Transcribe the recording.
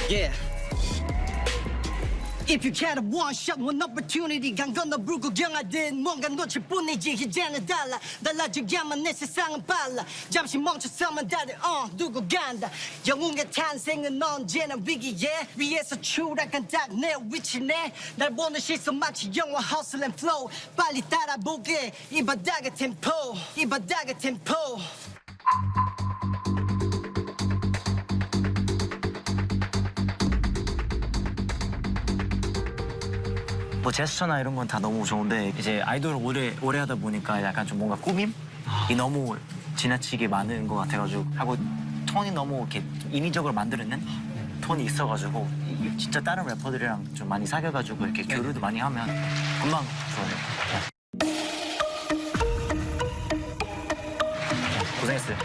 Yeah. If you get a one shot, one opportunity 간 건너 불구경하듯 뭔가 놓칠 뿐이지 이제는 달라져야만 내 세상은 빨라 잠시 멈춰서만 다들 두고 간다 영웅의 탄생은 언제나 위기에 위에서 추락한 딱 내 위치네 날 보는 시선 마치 영화 hustle and flow 빨리 따라보게 이 바닥의 템포 이 바닥의 템포 뭐 제스처나 이런 건 다 너무 좋은데 이제 아이돌을 오래 하다 보니까 약간 좀 뭔가 꾸밈이 너무 지나치게 많은 것 같아가지고 하고 톤이 너무 이렇게 인위적으로 만들어낸 톤이 있어가지고 진짜 다른 래퍼들이랑 좀 많이 사귀어가지고 이렇게 교류도 많이 하면 금방 좋아요. 고생했어요.